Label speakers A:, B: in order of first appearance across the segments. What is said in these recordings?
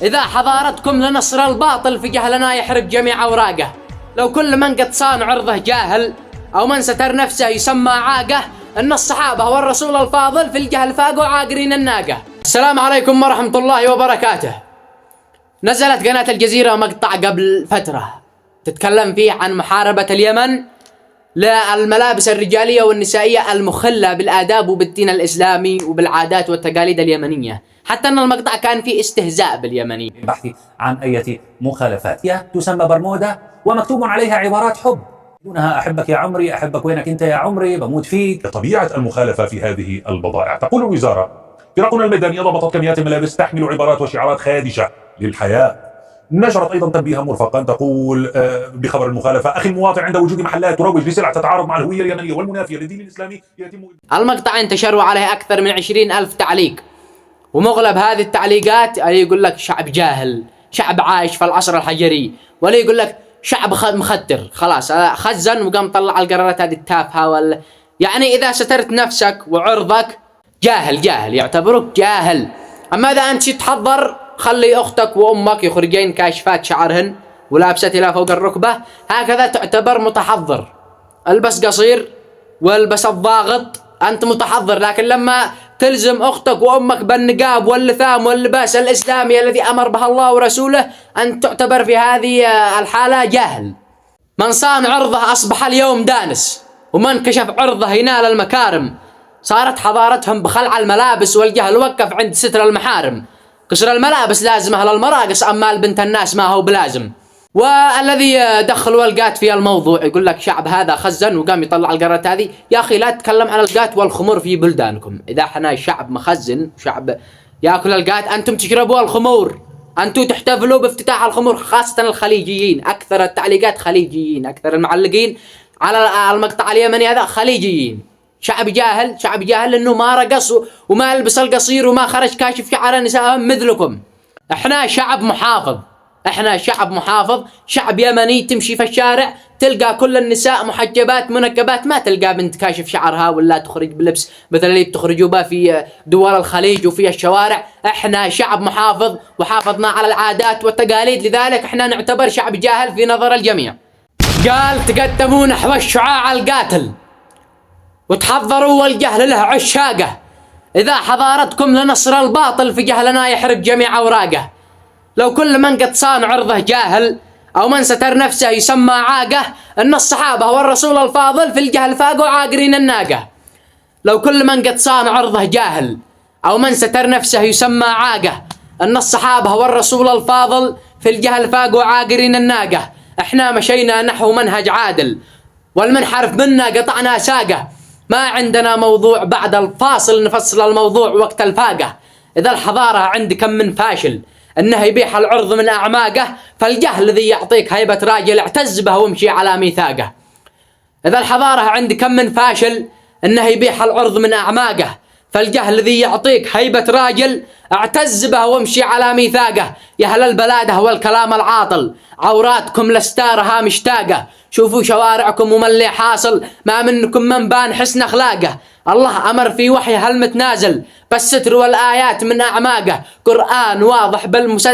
A: إذا حضارتكم لنصر الباطل في جهلنا يحرق جميع أوراقه. لو كل من قد صان عرضه جاهل أو من ستر نفسه يسمى عاقه، أن الصحابة والرسول الفاضل في الجهل فاقوا عاقرين الناقة. السلام عليكم ورحمة الله وبركاته. نزلت قناة الجزيرة مقطع قبل فترة تتكلم فيه عن محاربة اليمن للملابس الرجالية والنسائية المخلة بالآداب وبالدين الإسلامي وبالعادات والتقاليد اليمنية، حتى أن المقطع كان فيه استهزاء باليمنيين.
B: البحث عن أي مخالفات تسمى برمودا ومكتوب عليها عبارات حب دونها أحبك يا عمري، أحبك وينك أنت يا عمري، بموت فيك.
C: طبيعة المخالفة في هذه البضائع. تقول الوزارة: فرقنا الميدانية ضبطت كميات الملابس تحمل عبارات وشعارات خادشة للحياة. نشرت أيضا تنبيها مرفقا تقول بخبر المخالفة: أخي المواطن، عند وجود محلات تروج لسلع تتعارض مع الهوية اليمنية والمنافية للدين الإسلامي يتم.
A: المقطع انتشر وعليه أكثر من 20,000 تعليق، ومغلب هذه التعليقات اللي يقول لك شعب جاهل، شعب عايش في العصر الحجري، واللي يقول لك شعب مختر، خلاص خزن وقام طلع القرارات هذه التافهة. يعني إذا سترت نفسك وعرضك جاهل يعتبرك جاهل. أما إذا أنت تحضر خلي أختك وأمك يخرجين كاشفات شعرهن ولابسة إلى فوق الركبة، هكذا تعتبر متحضر. البس قصير والبس الضاغط، أنت متحضر. لكن لما تلزم أختك وأمك بالنقاب واللثام واللباس الإسلامي الذي أمر به الله ورسوله، أنت تعتبر في هذه الحالة جاهل. من صان عرضه أصبح اليوم دانس، ومن كشف عرضه ينال المكارم. صارت حضارتهم بخلع الملابس والجهل وقف عند ستر المحارم. قصر الملابس لازمه للمراقص، أما البنت الناس ما هو بلازم. والذي دخل والقات في الموضوع يقول لك شعب هذا خزن وقام يطلع القرارات هذه. يا أخي لا تتكلم عن القات والخمور في بلدانكم. إذا احنا شعب مخزن، شعب يأكل القات، أنتم تشربوا الخمور، أنتم تحتفلوا بافتتاح الخمور، خاصة الخليجيين. أكثر التعليقات خليجيين، أكثر المعلقين على المقطع اليمني هذا خليجيين. شعب جاهل إنه ما رقص وما لبس القصير وما خرج كاشف شعر نسائهم مثلكم. احنا شعب محافظ، شعب يمني. تمشي في الشارع تلقى كل النساء محجبات منقبات، ما تلقى بنت كاشف شعرها ولا تخرج بلبس مثل اللي بتخرجوا به في دول الخليج وفي الشوارع. احنا شعب محافظ وحافظنا على العادات والتقاليد، لذلك احنا نعتبر شعب جاهل في نظر الجميع. قال تقدموا نحو الشعاع القاتل وتحضروا والجهل له عشاقه. إذا حضارتكم لنصر الباطل في جهلنا يحرق جميع أوراقه. لو كل من قد صان عرضه جاهل أو من ستر نفسه يسمى عاقه، أن الصحابة والرسول الفاضل في الجهل فاقوا عاقرين الناقة. لو كل من قد صان عرضه جاهل أو من ستر نفسه يسمى عاقه، أن الصحابة والرسول الفاضل في الجهل فاقوا عاقرين الناقة. احنا مشينا نحو منهج عادل، والمنحرف منا قطعنا ساقه. ما عندنا موضوع بعد الفاصل، نفصل الموضوع وقت الفاقة. إذا الحضارة عند كم من فاشل أنه يبيح العرض من أعماقه، فالجهل الذي يعطيك هيبة راجل اعتز به وامشي على ميثاقه. إذا الحضارة عند كم من فاشل أنه يبيح العرض من أعماقه، فالجهل الذي يعطيك هيبة راجل اعتز به وامشي على ميثاقه. يا أهل البلادة والكلام العاطل، عوراتكم لستارها مشتاقة. شوفوا شوارعكم ومن اللي حاصل، ما منكم من بان حسن أخلاقه. الله أمر في وحيه المتنازل بالستر والآيات من أعماقه. قرآن واضح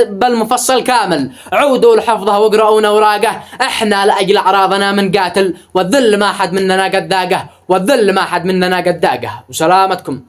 A: بالمفصل كامل، عودوا لحفظه واقرؤوا أوراقه. احنا لأجل أعراضنا من قاتل، والذل ما حد مننا قد ذاقه، والذل ما حد مننا قد ذاقه. وسلامتكم.